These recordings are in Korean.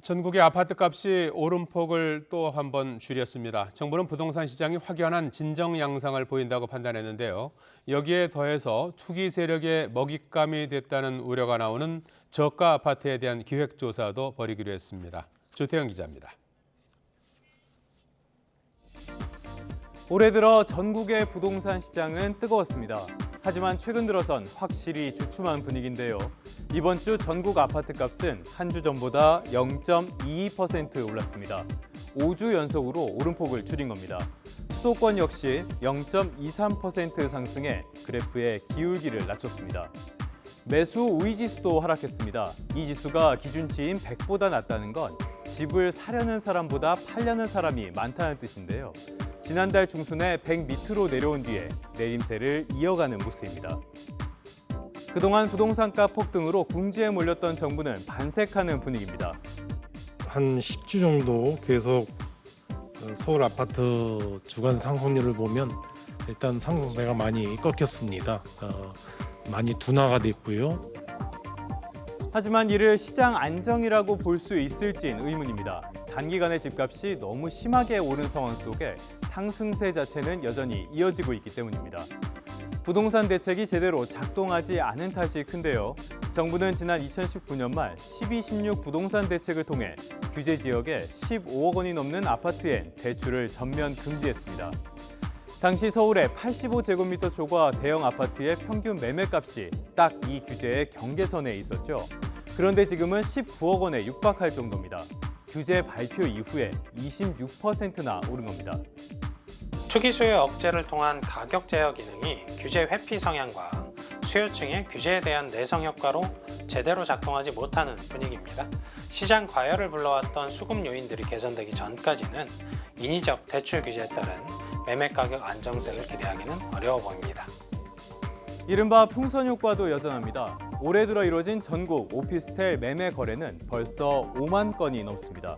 전국의 아파트 값이 오름폭을 또 한 번 줄였습니다. 정부는 부동산 시장이 확연한 진정 양상을 보인다고 판단했는데요. 여기에 더해서 투기 세력의 먹잇감이 됐다는 우려가 나오는 저가 아파트에 대한 기획조사도 벌이기로 했습니다. 조태영 기자입니다. 올해 들어 전국의 부동산 시장은 뜨거웠습니다. 하지만 최근 들어선 확실히 주춤한 분위기인데요. 이번 주 전국 아파트 값은 한 주 전보다 0.22% 올랐습니다. 5주 연속으로 오름폭을 줄인 겁니다. 수도권 역시 0.23% 상승해 그래프의 기울기를 낮췄습니다. 매수 우위 지수도 하락했습니다. 이 지수가 기준치인 100보다 낮다는 건 집을 사려는 사람보다 팔려는 사람이 많다는 뜻인데요. 지난달 중순에 100 밑으로 내려온 뒤에 내림세를 이어가는 모습입니다. 그동안 부동산가 폭등으로 궁지에 몰렸던 정부는 반색하는 분위기입니다. 한 10주 정도 계속 서울 아파트 주간 상승률을 보면 일단 상승세가 많이 꺾였습니다. 많이 둔화가 됐고요. 하지만 이를 시장 안정이라고 볼 수 있을진 의문입니다. 단기간에 집값이 너무 심하게 오른 상황 속에 상승세 자체는 여전히 이어지고 있기 때문입니다. 부동산 대책이 제대로 작동하지 않은 탓이 큰데요. 정부는 지난 2019년 말 12.16 부동산 대책을 통해 규제 지역에 15억 원이 넘는 아파트엔 대출을 전면 금지했습니다. 당시 서울의 85제곱미터 초과 대형 아파트의 평균 매매값이 딱 이 규제의 경계선에 있었죠. 그런데 지금은 19억 원에 육박할 정도입니다. 규제 발표 이후에 26%나 오른 겁니다. 투기 수요 억제를 통한 가격 제어 기능이 규제 회피 성향과 수요층의 규제에 대한 내성 효과로 제대로 작동하지 못하는 분위기입니다. 시장 과열을 불러왔던 수급 요인들이 개선되기 전까지는 인위적 대출 규제에 따른 매매 가격 안정세를 기대하기는 어려워 보입니다. 이른바 풍선 효과도 여전합니다. 올해 들어 이뤄진 전국 오피스텔 매매 거래는 벌써 5만 건이 넘습니다.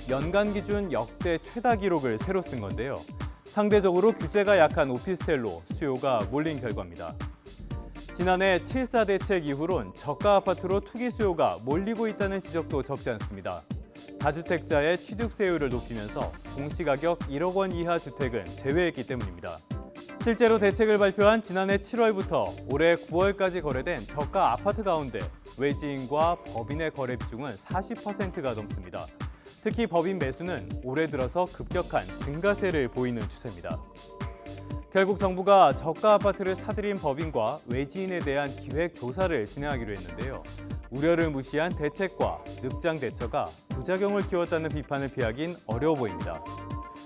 연간 기준 역대 최다 기록을 새로 쓴 건데요. 상대적으로 규제가 약한 오피스텔로 수요가 몰린 결과입니다. 지난해 7.4 대책 이후론 저가 아파트로 투기 수요가 몰리고 있다는 지적도 적지 않습니다. 다주택자의 취득세율을 높이면서 공시가격 1억 원 이하 주택은 제외했기 때문입니다. 실제로 대책을 발표한 지난해 7월부터 올해 9월까지 거래된 저가 아파트 가운데 외지인과 법인의 거래 비중은 40%가 넘습니다. 특히 법인 매수는 올해 들어서 급격한 증가세를 보이는 추세입니다. 결국 정부가 저가 아파트를 사들인 법인과 외지인에 대한 기획 조사를 진행하기로 했는데요. 우려를 무시한 대책과 늑장 대처가 부작용을 키웠다는 비판을 피하긴 어려워 보입니다.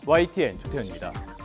YTN 조태현입니다.